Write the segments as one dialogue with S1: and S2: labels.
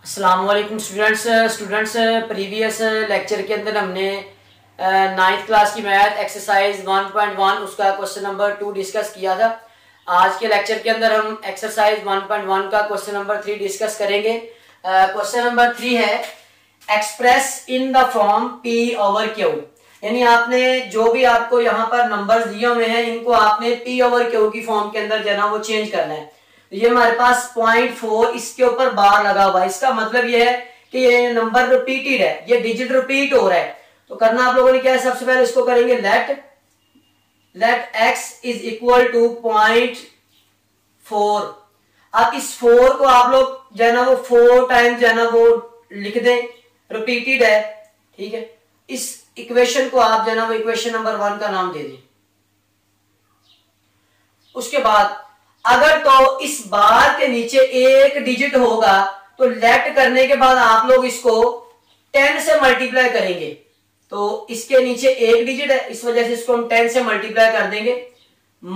S1: अस्सलाम वालेकुम students previous lecture के अंदर हमने नाइन्थ क्लास की मैथ एक्सरसाइज 1.1 उसका क्वेश्चन नंबर 2 डिस्कस किया था। आज के लेक्चर के अंदर हम एक्सरसाइज 1.1 का क्वेश्चन नंबर 3 डिस्कस करेंगे। क्वेश्चन नंबर 3 है express in the form P over Q, यानी आपने जो भी आपको यहाँ पर नंबर्स दिए हुए हैं इनको आपने P ओवर Q की फॉर्म के अंदर जो है ना वो चेंज करना है। ये हमारे पास 0.4 इसके ऊपर बार लगा हुआ है, इसका मतलब ये है कि ये नंबर रिपीटेड है, ये डिजिट रिपीट हो रहा है। तो करना आप लोगों ने क्या है, सबसे पहले इसको करेंगे let x is equal to 0.4। अब इस 4 को आप लोग जो है ना वो 4 टाइम जो है ना वो लिख दें, रिपीटेड है, ठीक है। इस इक्वेशन को आप जो है ना वो इक्वेशन नंबर 1 का नाम दे दें। उसके बाद अगर तो इस बार के नीचे एक डिजिट होगा तो लेफ्ट करने के बाद आप लोग इसको 10 से मल्टीप्लाई करेंगे। तो इसके नीचे एक डिजिट है, इस वजह से इसको हम 10 से मल्टीप्लाई कर देंगे।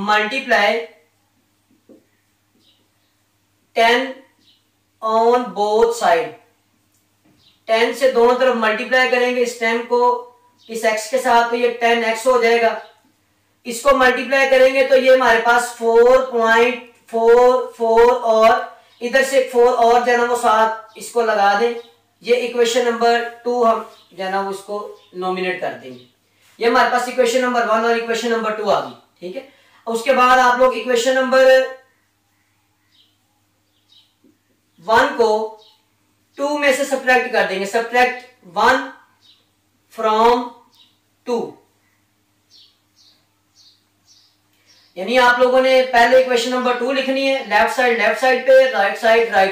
S1: मल्टीप्लाई 10 ऑन बोथ साइड, 10 से दोनों तरफ मल्टीप्लाई करेंगे इस 10 को इस x के साथ, तो ये 10x हो जाएगा। इसको मल्टीप्लाई करेंगे तो ये हमारे पास 4.44 और इधर से 4 और जो है ना वो साथ इसको लगा दें। ये इक्वेशन नंबर 2 हम जो है ना वो इसको नॉमिनेट कर देंगे। ये हमारे पास इक्वेशन नंबर 1 और इक्वेशन नंबर 2 आ गई, ठीक है। उसके बाद आप लोग इक्वेशन नंबर 1 को 2 में से सब्ट्रैक्ट कर देंगे, सब्ट्रैक्ट 1 फ्रॉम 2, यानी आप लोगों ने पहले इक्वेशन नंबर 2 लिखनी है, लेफ्ट साइड पे, राइट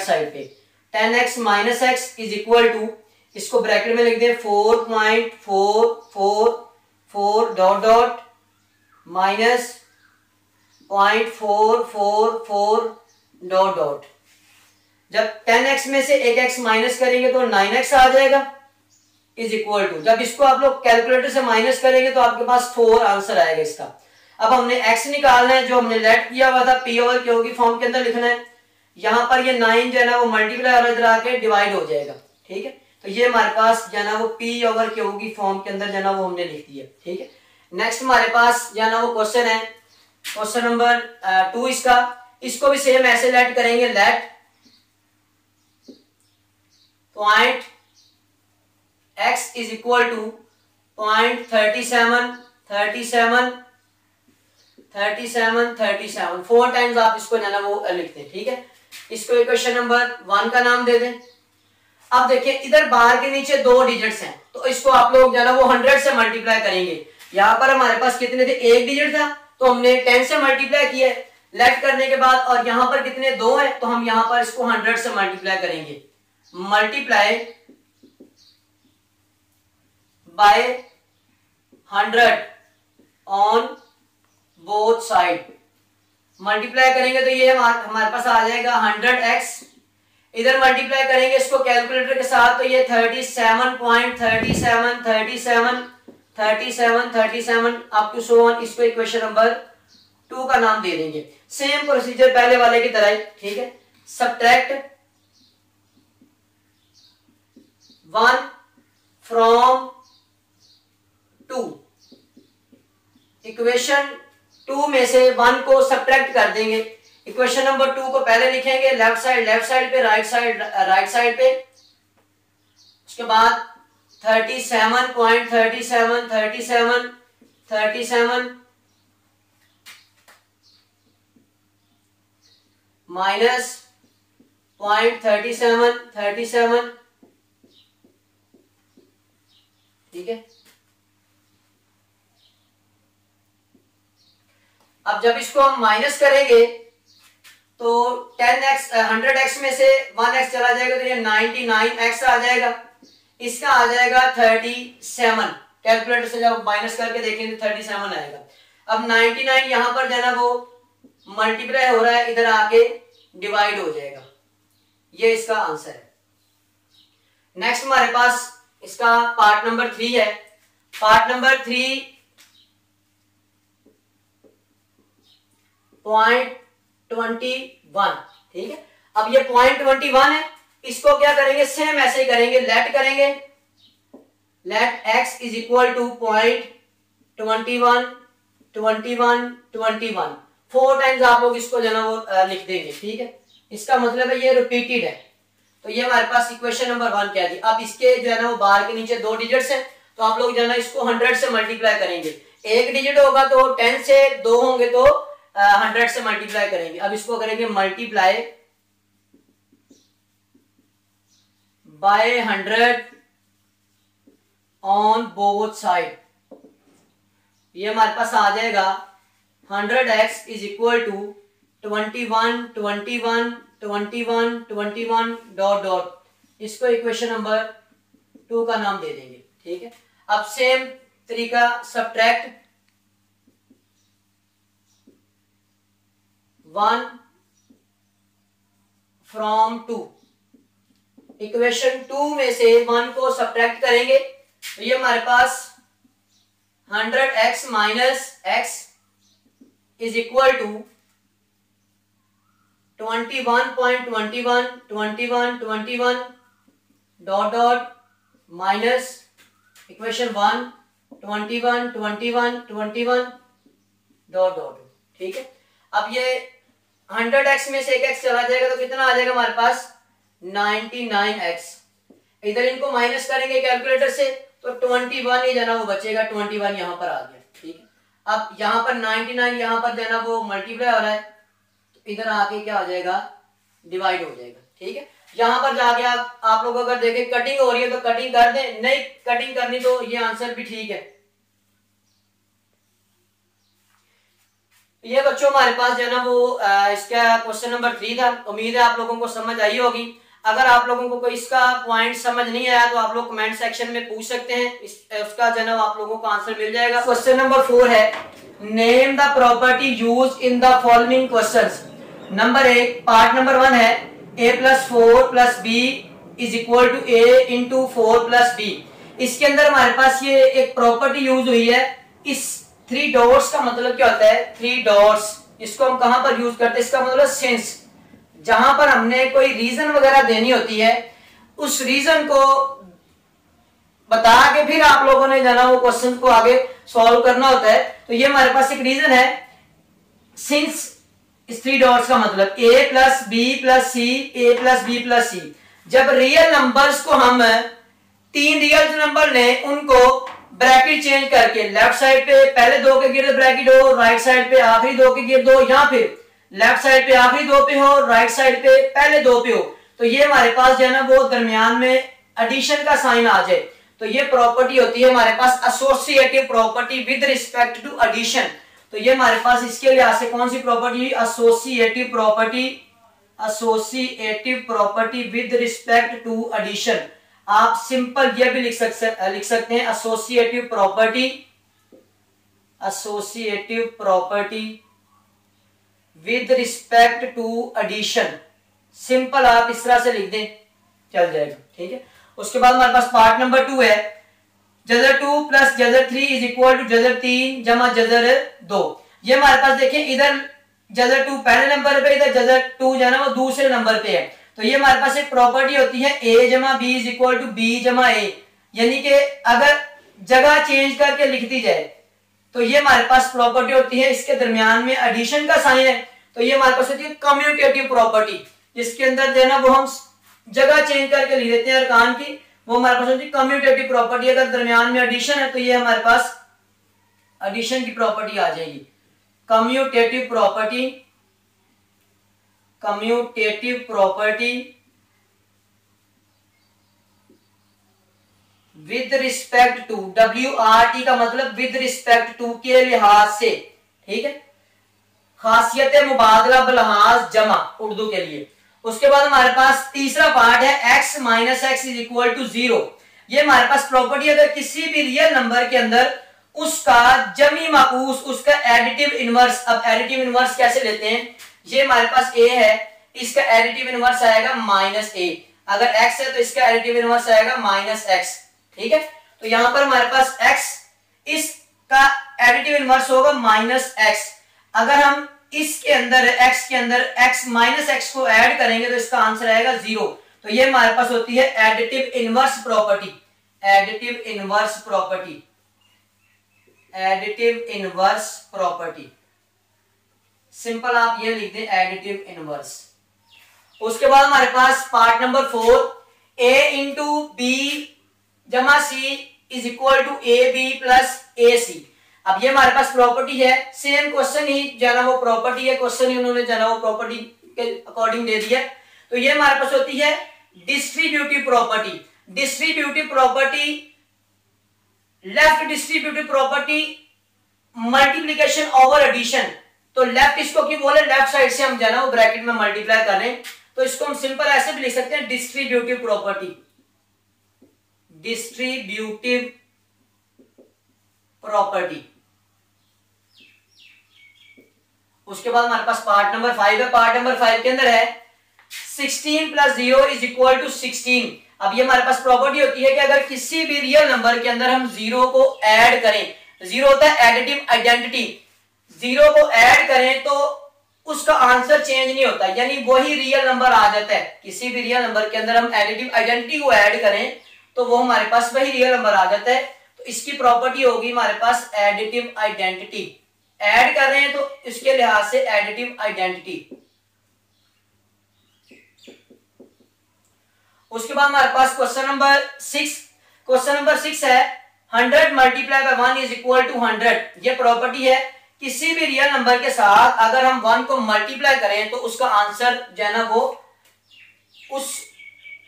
S1: साइड पे। 10x minus x is equal to, इसको ब्रैकेट में लिख दें 4.444 dot dot minus 0.444 dot dot. जब 10x में से एक x माइनस करेंगे तो 9x आ जाएगा, इज इक्वल टू, जब इसको आप लोग कैलकुलेटर से माइनस करेंगे तो आपके पास 4 आंसर आएगा इसका। अब हमने x निकालना है, जो हमने लेट किया हुआ था P ओवर Q की फॉर्म के अंदर लिखना है। यहां पर ये 9 जो है ना वो मल्टीप्लाई और इधर आके डिवाइड हो जाएगा, ठीक है। तो ये हमारे पास जो है ना वो P ओवर Q की फॉर्म के अंदर जो है ना वो हमने लिख दिया, ठीक है। नेक्स्ट हमारे पास जो है ना वो क्वेश्चन है, क्वेश्चन नंबर 2 इसको भी सेम ऐसे लेट करेंगे, let point x is equal to 0.37 4 times आप इसको ना वो लिखते हैं, ठीक है। इसको इक्वेशन नंबर 1 का नाम दे दें। अब देखिए इधर बाहर के नीचे 2 डिजिट्स हैं, तो इसको आप लोग जो है ना वो 100 से मल्टीप्लाई करेंगे। यहां पर हमारे पास कितने थे, एक डिजिट था, तो हमने 10 से मल्टीप्लाई किया लेफ्ट करने के बाद, और यहां पर कितने 2 है, तो हम यहां पर इसको 100 से मल्टीप्लाई करेंगे। Multiply by 100 on both side, multiply करेंगे तो ये हमारे पास आ जाएगा 100x, इधर मल्टीप्लाई करेंगे इसको कैलकुलेटर के साथ तो ये 37 अप टू सो ऑन। इसको इक्वेशन नंबर 2 का नाम दे देंगे। सेम प्रोसीजर पहले वाले की तरह ही, ठीक है। सब्ट्रैक्ट 1 फ्रॉम 2, इक्वेशन 2 में से 1 को सब्ट्रैक्ट कर देंगे। इक्वेशन नंबर 2 को पहले लिखेंगे लेफ्ट साइड पे, राइट साइड पे। उसके बाद 37 माइनस 0.37, ठीक है। अब जब इसको हम माइनस करेंगे तो 100x में से 1x चला जाएगा तो ये 99x आ जाएगा, इसका आ जाएगा 37। कैलकुलेटर से जब माइनस करके देखेंगे तो 37 आएगा। अब 99 यहां पर जो है ना वो मल्टीप्लाई हो रहा है, इधर आके डिवाइड हो जाएगा, ये इसका आंसर है। नेक्स्ट हमारे पास इसका पार्ट नंबर 3 है। पार्ट नंबर 3 0.21, ठीक है। अब ये 0.21 है, इसको क्या करेंगे, सेम ऐसे ही करेंगे, लेट करेंगे, let x is equal to 0.21 21 21 4 times आप लोग इसको जो है ना वो लिख देंगे, ठीक है। इसका मतलब है ये रिपीटेड है, तो ये हमारे पास इक्वेशन नंबर 1 क्या थी। अब इसके जो है ना वो बार के नीचे 2 डिजिट्स हैं, तो आप लोग जो है ना इसको 100 से मल्टीप्लाई करेंगे। एक डिजिट होगा तो 10 से, 2 होंगे तो 100 से मल्टीप्लाई करेंगे। अब इसको करेंगे multiply by 100 on both side. ये हमारे पास आ जाएगा 100x is equal to 21 21 21 21 dot dot, इसको इक्वेशन नंबर 2 का नाम दे देंगे, ठीक है। अब सेम तरीका, सब्ट्रैक्ट 1 फ्रॉम 2, इक्वेशन 2 में से 1 को सब्ट्रैक्ट करेंगे तो ये हमारे पास 100x minus x is equal to 21.21 21 21 dot dot minus equation 1 21 21 21 dot dot, ठीक है। अब ये 100x में से एक x चला जाएगा तो कितना आ जाएगा हमारे पास 99x। इधर इनको माइनस करेंगे कैलकुलेटर से तो 21 ही जाना वो बचेगा, 21 यहां पर आ गया, ठीक है। अब यहां पर 99 यहां पर जाना वो मल्टीप्लाई हो रहा है, तो इधर आके क्या हो जाएगा, डिवाइड हो जाएगा, ठीक है। यहां पर जाके आप लोग अगर देखें कटिंग हो रही है तो कटिंग कर दें, नहीं कटिंग करनी तो ये आंसर भी ठीक है। ये बच्चों हमारे पास जो है ना वो इसका क्वेश्चन नंबर 3 था। उम्मीद है आप लोगों को समझ आई होगी। अगर आप लोगों को कोई इसका पॉइंट समझ नहीं आया तो आप लोग कमेंट सेक्शन में पूछ सकते हैं, उसका जो है ना आप लोगों को आंसर मिल जाएगा। क्वेश्चन नंबर 4 है, name the property use in the following questions. Number 1 part number 1 है a plus 4 plus b is equal to a into 4 plus b. इसके अंदर हमारे पास ये एक प्रॉपर्टी यूज हुई है। इस 3 डॉट्स का मतलब क्या होता है, 3 डॉट्स, इसको हम कहां पर यूज करते हैं, इसका मतलब सिंस, जहां पर हमने कोई रीजन वगैरह देनी होती है उस रीजन को बता के फिर आप लोगों ने जाना वो क्वेश्चन को आगे सॉल्व करना होता है। तो ये हमारे पास एक रीजन है सिंस, इस 3 डॉट्स का मतलब a plus B plus C, A plus B plus C. जब रियल नंबर्स को हम 3 रियल नंबर लें, उनको ब्रैकेट चेंज करके लेफ्ट साइड पे पहले 2 के गिर्द ब्रैकेट हो, राइट साइड पे आखिरी 2 के गिर्द हो, या फिर लेफ्ट साइड पे आखिरी 2 पे हो, राइट साइड पे पहले 2 पे हो, तो ये हमारे पास जो है ना वो दरमियान में एडिशन का साइन आ जाए, तो ये प्रॉपर्टी होती है हमारे पास associative property with respect to addition. तो ये हमारे पास इसके लिहाज से कौन सी property, associative property, associative property with respect to addition. आप सिंपल ये भी लिख सकते हैं associative property, associative property with respect to addition. Simple आप इस तरह से लिख दें, चल जाएगा, ठीक है। उसके बाद हमारे पास पार्ट नंबर 2 है, जजर 2 प्लस जजर 3 इज इक्वल टू जजर 3 जमा जजर 2। ये हमारे पास देखें इधर जजर 2 पहले नंबर पे, इधर जजर 2 जो है ना वो दूसरे नंबर पे है। तो ये हमारे पास एक प्रॉपर्टी होती है a जमा b is equal to b जमा ए, यानी कि अगर जगह चेंज करके लिख दी जाए तो ये हमारे पास प्रॉपर्टी होती है, इसके दरमियान में एडिशन का साइन है, तो ये हमारे पास होती है कम्यूटेटिव प्रॉपर्टी, जिसके अंदर जो है ना वो हम जगह चेंज करके लिख देते हैं अरकान की, वो हमारे पास होती है कम्यूटेटिव प्रॉपर्टी। अगर दरमियान में एडिशन है तो ये हमारे पास एडिशन की प्रॉपर्टी आ जाएगी, commutative property, commutative property with respect to, WRT का मतलब विद रिस्पेक्ट टू के लिहाज से, ठीक है, खासियत मुबादला बलहाज जमा उर्दू के लिए। उसके बाद हमारे पास तीसरा पार्ट है x minus x is equal to 0। ये हमारे पास प्रॉपर्टी अगर किसी भी रियल नंबर के अंदर उसका जमी माकूस, उसका एडिटिव इनवर्स, अब एडिटिव इनवर्स कैसे लेते हैं, ये हमारे पास a है, इसका एडिटिव इनवर्स आएगा माइनस a, अगर x है तो इसका एडिटिव इनवर्स आएगा माइनस x, ठीक है। तो यहां पर हमारे पास x, इसका एडिटिव इनवर्स होगा माइनस x। अगर हम इसके अंदर x के अंदर x माइनस एक्स को ऐड करेंगे तो इसका आंसर आएगा 0। तो ये हमारे पास होती है additive inverse property. Additive inverse property, additive inverse property, simple आप ये लिख दें एडिटिव इनवर्स। उसके बाद हमारे पास part number 4, a into B जमा C is equal to A B plus A C. अब ये हमारे पास प्रॉपर्टी है, सेम क्वेश्चन ही जाना वो प्रॉपर्टी है, क्वेश्चन ही उन्होंने जाना वो प्रॉपर्टी के अकॉर्डिंग दे दिया। तो ये हमारे पास होती है distributive property. Distributive property, left distributive property, multiplication over addition. तो लेफ्ट इसको क्यों बोले, लेफ्ट साइड से हम जाना वो ब्रैकेट में मल्टीप्लाई कर रहे हैं, तो इसको हम सिंपल ऐसे भी लिख सकते हैं डिस्ट्रीब्यूटिव प्रॉपर्टी। Distributive property. उसके बाद हमारे पास पार्ट नंबर 5 है। पार्ट नंबर 5 के अंदर है 16 प्लस 0 इज इक्वल टू 16। अब ये हमारे पास प्रॉपर्टी होती है कि अगर किसी भी रियल नंबर के अंदर हम 0 को ऐड करें, 0 होता है एडिटिव आइडेंटिटी, 0 को ऐड करें तो उसका आंसर चेंज नहीं होता, यानी वही रियल नंबर आ जाता है। किसी भी रियल नंबर के अंदर हम एडिटिव आइडेंटिटी को ऐड करें तो वो हमारे पास वही रियल नंबर आ जाता है। तो इसकी प्रॉपर्टी होगी हमारे पास एडिटिव आइडेंटिटी। ऐड कर रहे हैं तो इसके लिहाज से एडिटिव आइडेंटिटी। उसके बाद हमारे पास क्वेश्चन नंबर 6। क्वेश्चन नंबर 6 है 100 multiply by 1 is equal to 100। ये प्रॉपर्टी है, किसी भी रियल नंबर के साथ अगर हम 1 को मल्टीप्लाई करें तो उसका आंसर जो है ना वो उस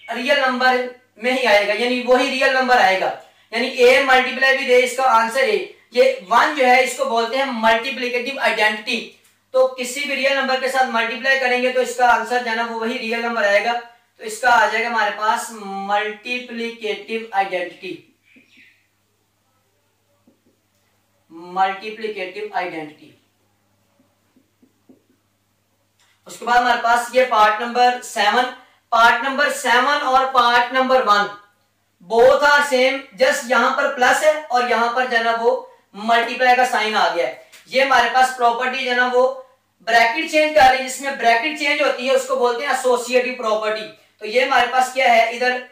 S1: रियल नंबर में ही आएगा, यानी वही रियल नंबर आएगा। यानी a मल्टीप्लाई भी दे, इसका आंसर है। ये 1 जो है इसको बोलते हैं मल्टीप्लिकेटिव आइडेंटिटी। तो किसी भी रियल नंबर के साथ मल्टीप्लाई करेंगे तो इसका आंसर जो है ना वो वही रियल नंबर आएगा। तो इसका आ जाएगा हमारे पास मल्टीप्लिकेटिव आइडेंटिटी। Multiplicative identity. उसके बाद हमारे पास ये पार्ट नंबर 7। पार्ट नंबर 7 और part number 1 both are same, just यहां पर प्लस है और यहां पर जो है ना वो मल्टीप्लाई का साइन आ गया है। ये हमारे पास प्रॉपर्टी जो है ना वो ब्रैकेट चेंज कर रही है, जिसमें ब्रैकेट चेंज होती है उसको बोलते हैं एसोसिएटिव प्रॉपर्टी। तो ये हमारे पास क्या है, इधर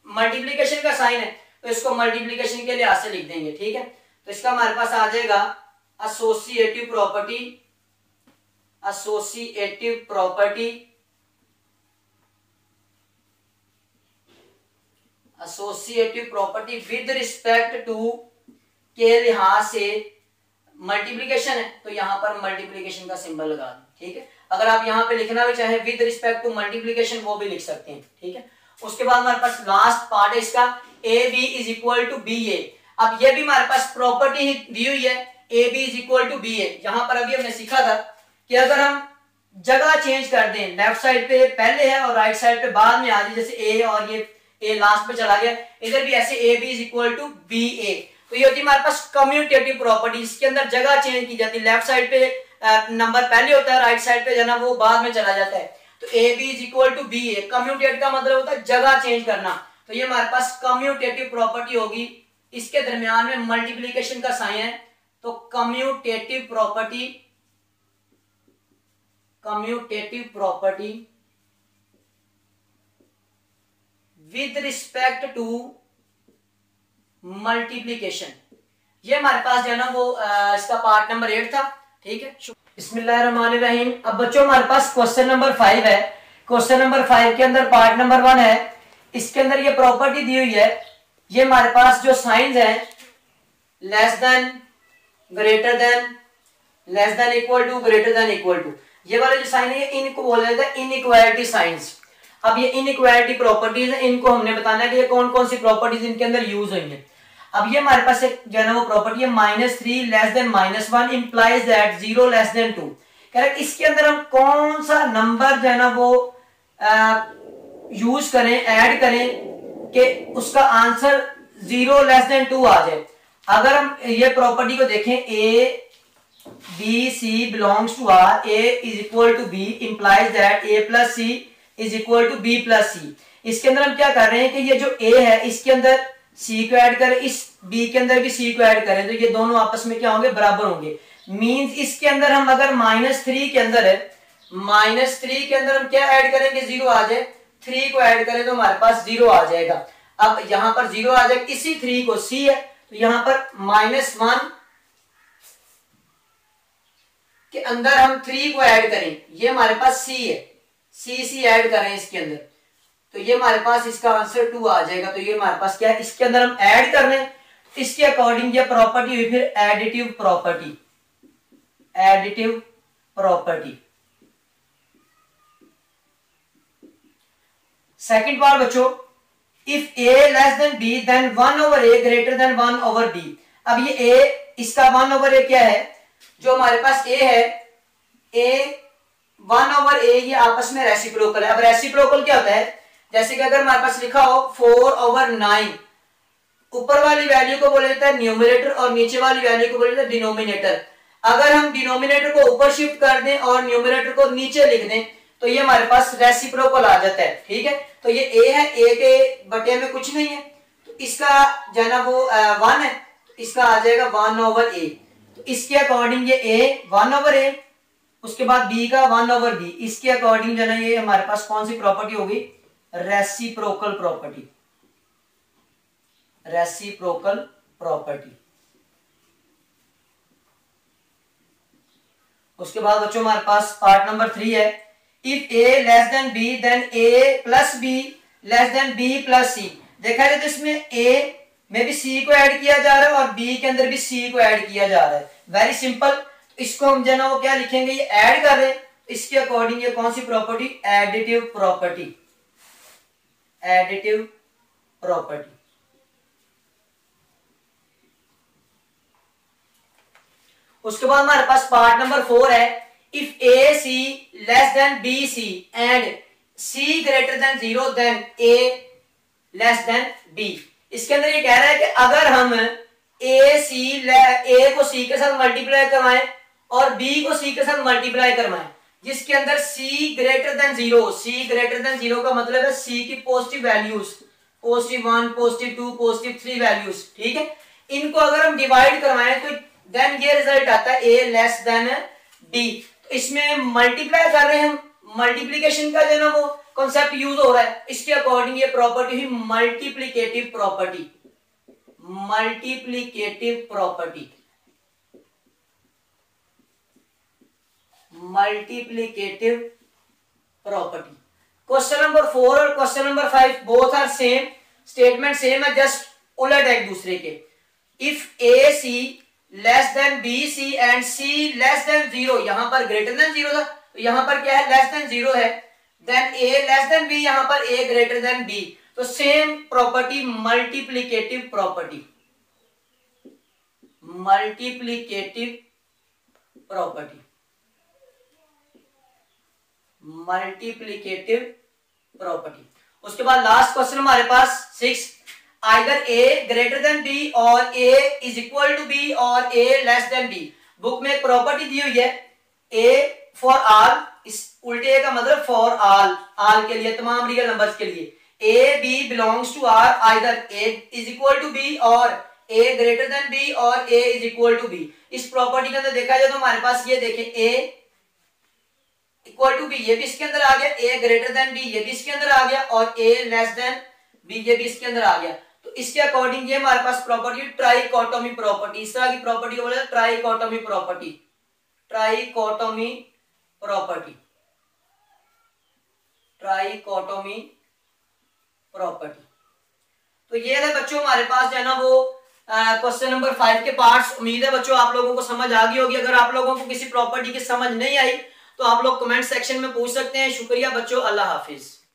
S1: मल्टीप्लिकेशन का साइन है तो इसको मल्टीप्लिकेशन के लिहाज से लिख देंगे, ठीक है। तो इसका हमारे पास आ जाएगा associative property. Associative property, associative property with respect to के लिहाज से मल्टीप्लिकेशन है तो यहां पर मल्टीप्लिकेशन का सिंबल लगा दें, ठीक है। अगर आप यहां पे लिखना भी चाहे विद रिस्पेक्ट टू मल्टीप्लिकेशन वो भी लिख सकते हैं, ठीक है। उसके बाद हमारे पास लास्ट पार्ट है इसका A B is equal to B A. अब ये भी हमारे पास प्रॉपर्टी दी हुई है A B is equal to B A. यहां पर अभी हमने सीखा था कि अगर हम जगह चेंज कर दें, लेफ्ट साइड पे पहले है और राइट साइड पे बाद में आ जाए, जैसे ए और ये ए लास्ट पे चला गया, इधर भी ऐसे A B is equal to B A. तो ये होती है हमारे पास कम्यूटेटिव प्रॉपर्टी, इसके अंदर जगह चेंज की जाती है। लेफ्ट साइड पे नंबर पहले होता है, राइट साइड पे जो है वो बाद में चला जाता है। तो a B is equal to B a, commute का मतलब होता है जगह चेंज करना। तो ये हमारे पास कम्यूटेटिव प्रॉपर्टी होगी, इसके दरमियान में मल्टीप्लीकेशन का साइन है तो commutative property. Commutative property with respect to multiplication. ये हमारे पास जो है ना वो इसका पार्ट नंबर 8 था, ठीक है। बिस्मिल्लाहिर्रहमानिर्रहीम। अब बच्चों हमारे पास क्वेश्चन नंबर 5 है। क्वेश्चन नंबर 5 के अंदर पार्ट नंबर 1 है, इसके अंदर ये प्रॉपर्टी दी हुई है। ये हमारे पास जो साइंस है less than, greater than, less than equal to, greater than equal to, ये वाले जो साइन है इनको बोला जाता है इनइक्वालिटी साइंस। अब ये इनइक्वालिटी प्रॉपर्टीज है, इनको हमने बताना है कि ये कौन कौन सी प्रॉपर्टीज इनके अंदर यूज हुई है। अब ये हमारे पास एक जो है ना वो प्रॉपर्टी है -3 less than -1 implies that 0 less than 2। कह रहा है इसके अंदर हम कौन सा नंबर जो है ना वो यूज करें, ऐड करें कि उसका आंसर 0 लेस देन 2 आ जाए। अगर हम ये प्रॉपर्टी को देखें A B C belongs to R, A is equal to B implies that A plus C is equal to B plus C. इसके अंदर हम क्या कर रहे हैं कि ये जो ए है इसके अंदर सी को ऐड करें, इस बी के अंदर भी सी को ऐड करें तो ये दोनों आपस में क्या होंगे, बराबर होंगे। मींस इसके अंदर हम अगर -3 के अंदर है, -3 के अंदर हम क्या ऐड करेंगे, 0 आ जाए। 3 को ऐड करें तो हमारे पास 0 आ जाएगा। अब यहां पर 0 आ जाएगा, इसी 3 को c है तो यहां पर -1 के अंदर हम 3 को ऐड करें, ये हमारे पास c है, c ऐड करें इसके अंदर तो ये हमारे पास इसका आंसर 2 आ जाएगा। तो ये हमारे पास क्या है, इसके अंदर हम ऐड कर रहे हैं, इसके अकॉर्डिंग ये प्रॉपर्टी हुई फिर additive property. Additive property. Second part बच्चों, if a less than b then 1/a greater than 1/b। अब ये a, इसका 1/a क्या है, जो हमारे पास a है, a 1/a ये आपस में रेसिप्रोकल है। अब रेसिप्रोकल क्या होता है, जैसे कि अगर हमारे पास लिखा हो 4/9, ऊपर वाली वैल्यू को बोला जाता है न्यूमरेटर और नीचे वाली वैल्यू को बोला जाता है डिनोमिनेटर। अगर हम डिनोमिनेटर को ऊपर शिफ्ट कर दें और न्यूमरेटर को नीचे लिख दें तो ये हमारे पास रेसिप्रोकल आ जाता है। ठीक है, तो ये a है, a के बटे में कुछ नहीं है तो इसका जो है ना वो 1 है, तो इसका आ जाएगा 1/a। तो इसके अकॉर्डिंग ये a 1/a, उसके बाद b का 1/b, इसके अकॉर्डिंग जो है ना ये हमारे पास कौन सी प्रॉपर्टी होगी, रेसिप्रोकल प्रॉपर्टी। Reciprocal property. उसके बाद बच्चों हमारे पास पार्ट नंबर 3 है, if a less than b then a plus b less than b plus c। देखा जाए तो इसमें a में भी c को ऐड किया जा रहा है और b के अंदर भी c को ऐड किया जा रहा है। वेरी सिंपल, इसको हम जो है ना वो क्या लिखेंगे, ये ऐड कर रहे हैं, इसके अकॉर्डिंग ये कौन सी property, additive property. Additive property. उसके बाद हमारे पास पार्ट नंबर 4 है, if a c less than b c and c greater than 0 then a less than b। इसके अंदर ये कह रहा है कि अगर हम a को c के साथ मल्टीप्लाई करवाएं और b को c के साथ मल्टीप्लाई करवाएं, जिसके अंदर c greater than 0, c greater than 0 का मतलब है c की पॉजिटिव वैल्यूज, +1, +2, +3 वैल्यूज। ठीक है, इनको अगर हम डिवाइड करवाएं तो देन ये रिजल्ट आता है a लेस देन b। तो इसमें मल्टीप्लाई कर रहे हैं हम, मल्टीप्लिकेशन का जो ना वो कॉन्सेप्ट यूज हो रहा है, इसके अकॉर्डिंग ये प्रॉपर्टी हुई multiplicative property. Multiplicative property. Multiplicative property. Question number 4 और question number 5 both are same, statement same है, जस्ट उलट है एक दूसरे के। If a c less than b c and c less than 0, यहां पर ग्रेटर देन 0 था तो यहां पर क्या है, लेस देन 0 है, then a less than b, यहां पर ए ग्रेटर देन बी। तो same property, multiplicative property. Multiplicative property. Multiplicative property. उसके बाद लास्ट क्वेश्चन हमारे पास 6, either a greater than b और a is equal to b और a less than b। Book में एक प्रॉपर्टी दी हुई है a फॉर ऑल, इस उल्टे का मतलब फॉर ऑल, ऑल के लिए, तमाम रियल नंबर्स के लिए। a b belongs to r, either a is equal to b और a ग्रेटर देन b और a is equal to b। इस प्रॉपर्टी के अंदर देखा जाए तो हमारे पास ये देखें a इक्वल टू b, ये भी इसके अंदर आ गया, a ग्रेटर देन b ये भी इसके अंदर आ गया और a लेस देन b ये भी इसके अंदर आ गया। तो इसके अकॉर्डिंग ये हमारे पास प्रॉपर्टी ट्राइकोटोमी प्रॉपर्टी, इस तरह की प्रॉपर्टी को बोला जाता है trichotomy property. Trichotomy property. Trichotomy property. तो ये है बच्चों हमारे पास जो है ना वो क्वेश्चन नंबर 5 के पार्ट्स। उम्मीद है बच्चों आप लोगों को समझ आ गई होगी। अगर आप लोगों को किसी प्रॉपर्टी की समझ नहीं आई तो आप लोग कमेंट सेक्शन में पूछ सकते हैं। शुक्रिया बच्चों, अल्लाह हाफिज।